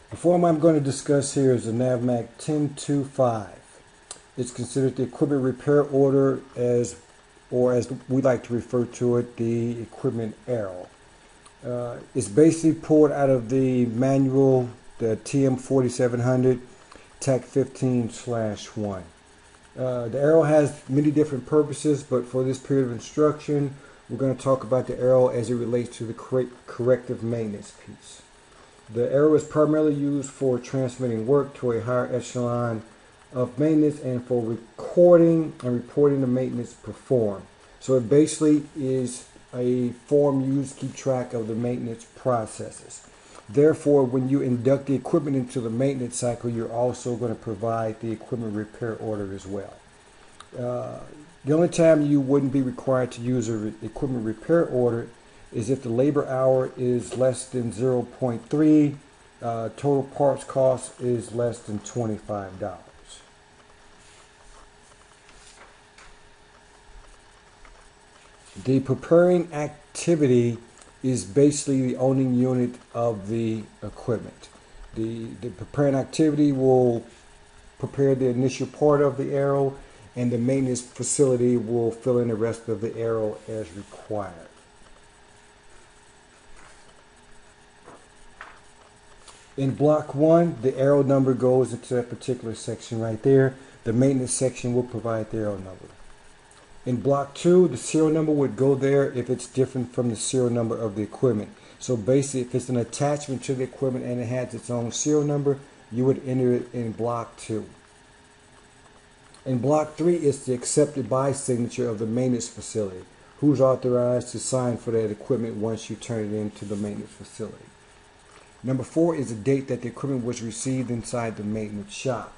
The form I'm going to discuss here is the NAVMAC 1025. It's considered the equipment repair order or as we like to refer to it, the equipment arrow. It's basically pulled out of the manual, the TM 4700 TAC 15/1. The arrow has many different purposes, but for this period of instruction, we're going to talk about the arrow as it relates to the corrective maintenance piece. The arrow is primarily used for transmitting work to a higher echelon of maintenance and for recording and reporting the maintenance performed. So it basically is a form used to keep track of the maintenance processes. Therefore, when you induct the equipment into the maintenance cycle, you're also going to provide the equipment repair order as well. The only time you wouldn't be required to use an equipment repair order is if the labor hour is less than 0.3, total parts cost is less than $25. The preparing activity is basically the owning unit of the equipment. The preparing activity will prepare the initial part of the arrow, and the maintenance facility will fill in the rest of the arrow as required. In block 1, the arrow number goes into that particular section right there. The maintenance section will provide the arrow number. In block 2, the serial number would go there if it's different from the serial number of the equipment. So basically, if it's an attachment to the equipment and it has its own serial number, you would enter it in block 2. In block 3 is the accepted by signature of the maintenance facility, who's authorized to sign for that equipment once you turn it into the maintenance facility. Number 4 is the date that the equipment was received inside the maintenance shop.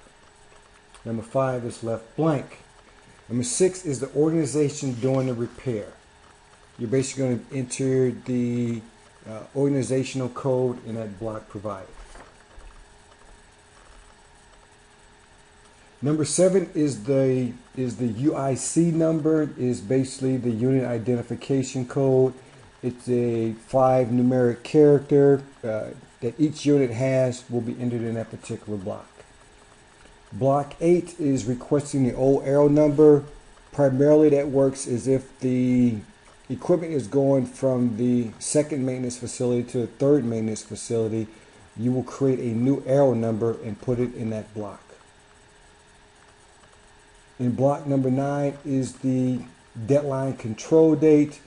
Number 5 is left blank. Number 6 is the organization doing the repair. You're basically going to enter the organizational code in that block provided. Number 7 is the UIC number, is basically the unit identification code. It's a 5 numeric character that each unit has, will be entered in that particular block. Block 8 is requesting the old arrow number. Primarily that works as if the equipment is going from the second maintenance facility to the third maintenance facility. You will create a new arrow number and put it in that block. In block number 9 is the deadline control date.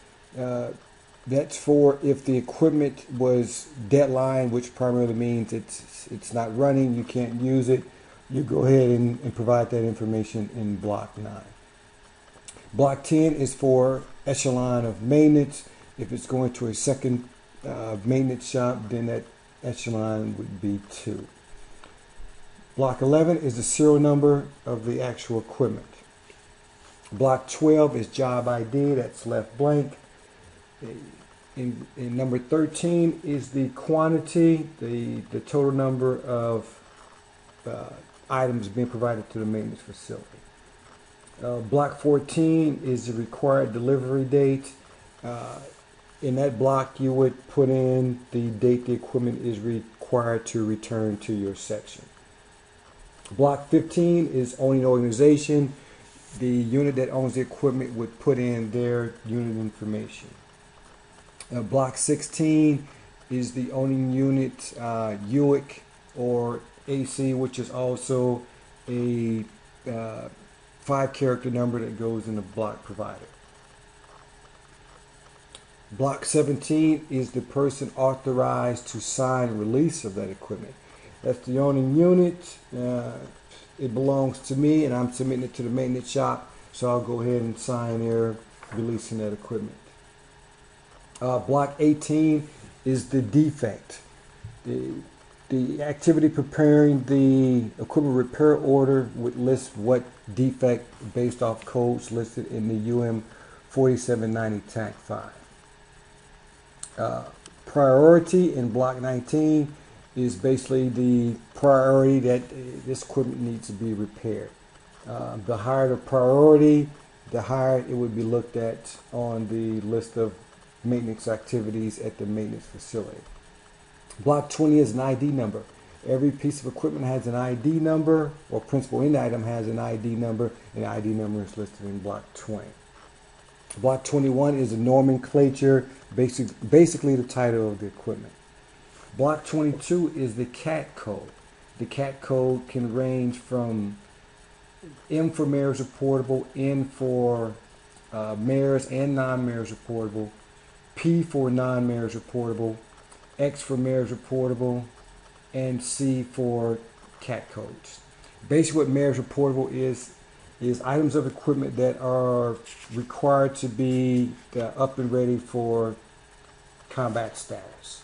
That's for if the equipment was deadline, which primarily means it's not running, you can't use it. You go ahead and provide that information in block 9. Block 10 is for echelon of maintenance. If it's going to a second maintenance shop, then that echelon would be 2. Block 11 is the serial number of the actual equipment. Block 12 is job ID, that's left blank. In number 13 is the quantity, the total number of items being provided to the maintenance facility. Block 14 is the required delivery date. In that block, you would put in the date the equipment is required to return to your section. Block 15 is owning organization. The unit that owns the equipment would put in their unit information. Block 16 is the owning unit, UIC or AC, which is also a 5-character number that goes in the block provided. Block 17 is the person authorized to sign release of that equipment. That's the owning unit. It belongs to me and I'm submitting it to the maintenance shop, so I'll go ahead and sign there releasing that equipment. Block 18 is the defect. The activity preparing the equipment repair order would list what defect based off codes listed in the UM 4790 TAC 5. Priority in block 19 is basically the priority that this equipment needs to be repaired. The higher the priority, the higher it would be looked at on the list of maintenance activities at the maintenance facility. Block 20 is an ID number. Every piece of equipment has an ID number, or principal end item has an ID number, and the ID number is listed in block 20. Block 21 is a nomenclature, basically the title of the equipment. Block 22 is the CAT code. The CAT code can range from M for mayors reportable, N for mayors and non-mayors reportable, P for non-mayors reportable, X for mayors reportable, and C for CAT codes. Basically what mayors reportable is items of equipment that are required to be up and ready for combat status.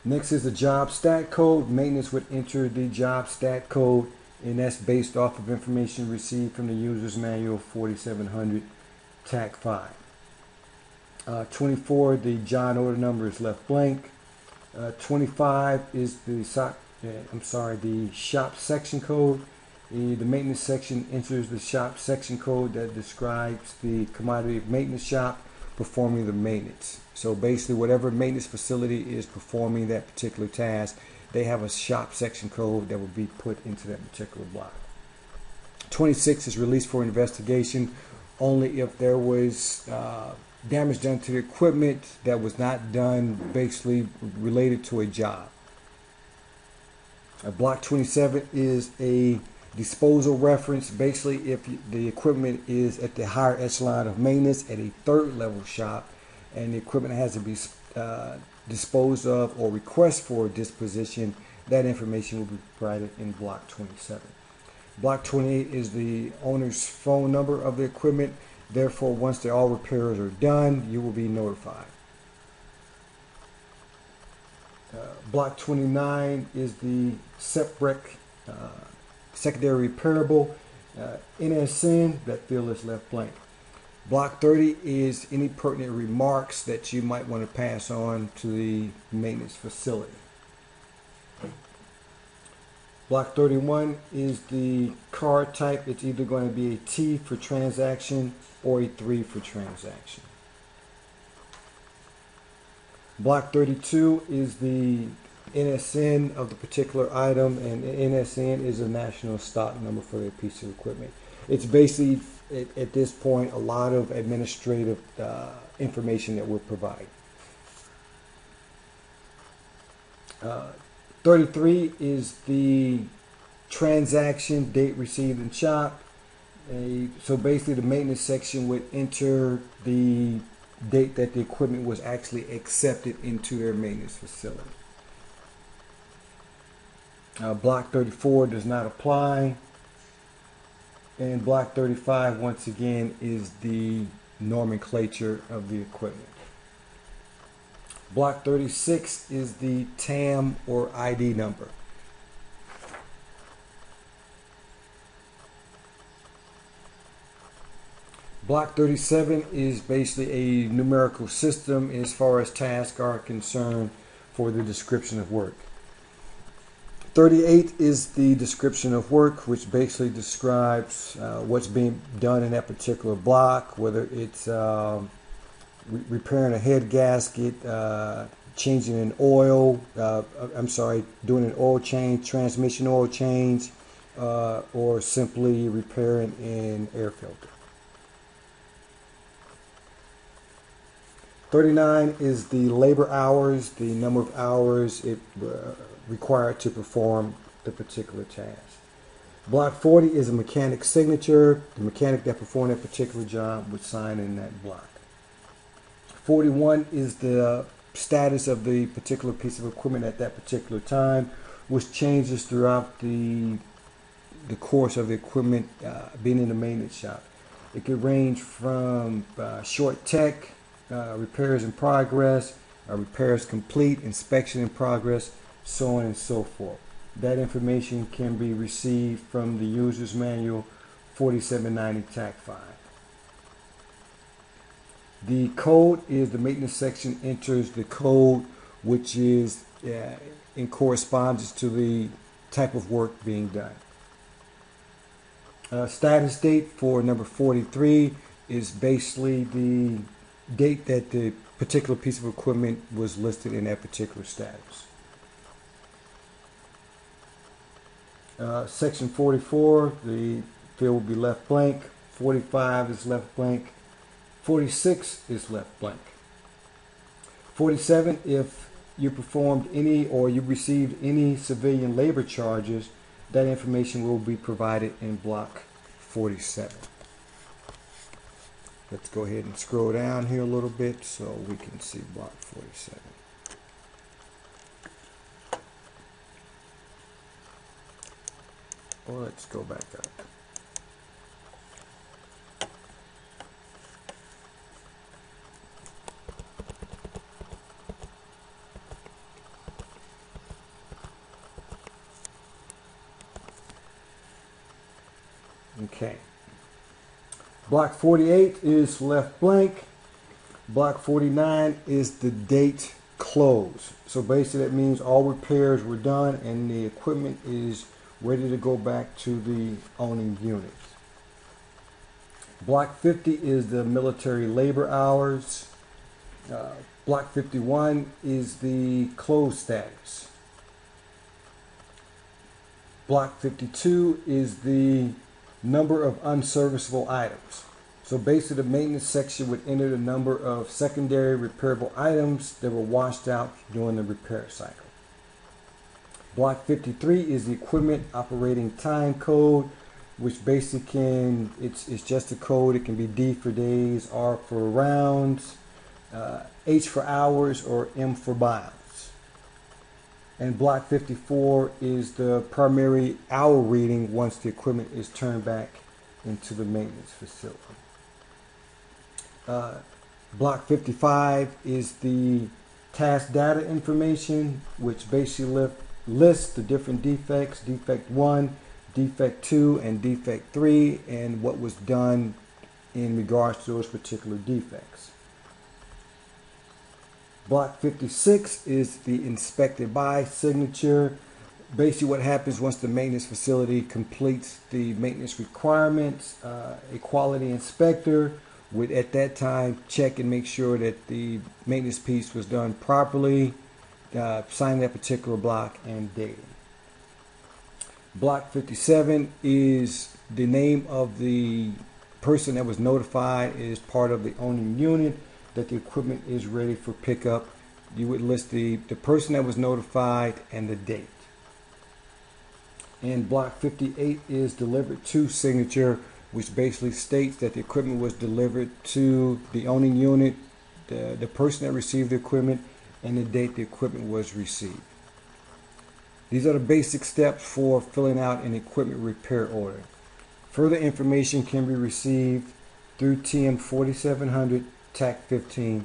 Next is the job stat code. Maintenance would enter the job stat code, and that's based off of information received from the user's manual 4700 TAC 5. 24, the John order number is left blank. 25 is the shop section code. The maintenance section enters the shop section code that describes the commodity maintenance shop performing the maintenance. So basically whatever maintenance facility is performing that particular task, they have a shop section code that will be put into that particular block. 26 is released for investigation only if there was damage done to the equipment that was not done basically related to a job. Block 27 is a disposal reference. Basically, if the equipment is at the higher echelon of maintenance at a third level shop and the equipment has to be disposed of or request for disposition, that information will be provided in block 27. Block 28 is the owner's phone number of the equipment. Therefore, once all repairs are done, you will be notified. Block 29 is the SEPREC secondary repairable NSN. That field is left blank. Block 30 is any pertinent remarks that you might want to pass on to the maintenance facility. Block 31 is the card type. It's either going to be a T for transaction or a 3 for transaction. Block 32 is the NSN of the particular item, and NSN is a national stock number for the piece of equipment. It's basically, at this point, a lot of administrative information that we're providing. 33 is the transaction date received in shop. So basically the maintenance section would enter the date that the equipment was actually accepted into their maintenance facility. Block 34 does not apply. And block 35, once again, is the nomenclature of the equipment. Block 36 is the TAM or ID number. Block 37 is basically a numerical system as far as tasks are concerned for the description of work. 38 is the description of work, which basically describes what's being done in that particular block, whether it's repairing a head gasket, changing an oil, doing an oil change, transmission oil change, or simply repairing an air filter. 39 is the labor hours, the number of hours it required to perform the particular task. Block 40 is a mechanic's signature. The mechanic that performed that particular job would sign in that block. 41 is the status of the particular piece of equipment at that particular time, which changes throughout the course of the equipment being in the maintenance shop. It could range from short tech, repairs in progress, repairs complete, inspection in progress, so on and so forth. That information can be received from the user's manual 4790 TAC 5. The code is the maintenance section enters the code, which is in correspondence to the type of work being done. Status date for number 43 is basically the date that the particular piece of equipment was listed in that particular status. Section 44, the field will be left blank. 45 is left blank. 46 is left blank. 47, if you performed any or you received any civilian labor charges, that information will be provided in block 47. Let's go ahead and scroll down here a little bit so we can see block 47. Or let's go back up. Okay. Block 48 is left blank. Block 49 is the date closed. So basically that means all repairs were done and the equipment is ready to go back to the owning unit. Block 50 is the military labor hours. Block 51 is the closed status. Block 52 is the number of unserviceable items. So basically the maintenance section would enter the number of secondary repairable items that were washed out during the repair cycle. Block 53 is the equipment operating time code, which basically it's just a code. It can be D for days, R for rounds, H for hours, or M for miles. And block 54 is the primary hour reading once the equipment is turned back into the maintenance facility. Block 55 is the task data information, which basically lists the different defects, defect 1, defect 2, and defect 3, and what was done in regards to those particular defects. Block 56 is the inspected by signature. Basically what happens once the maintenance facility completes the maintenance requirements, a quality inspector would at that time check and make sure that the maintenance piece was done properly, sign that particular block and date. Block 57 is the name of the person that was notified as part of the owning unit that the equipment is ready for pickup. You would list the person that was notified and the date. And block 58 is delivered to signature, which basically states that the equipment was delivered to the owning unit, the person that received the equipment, and the date the equipment was received. These are the basic steps for filling out an equipment repair order. Further information can be received through TM 4700 TAC 15/1.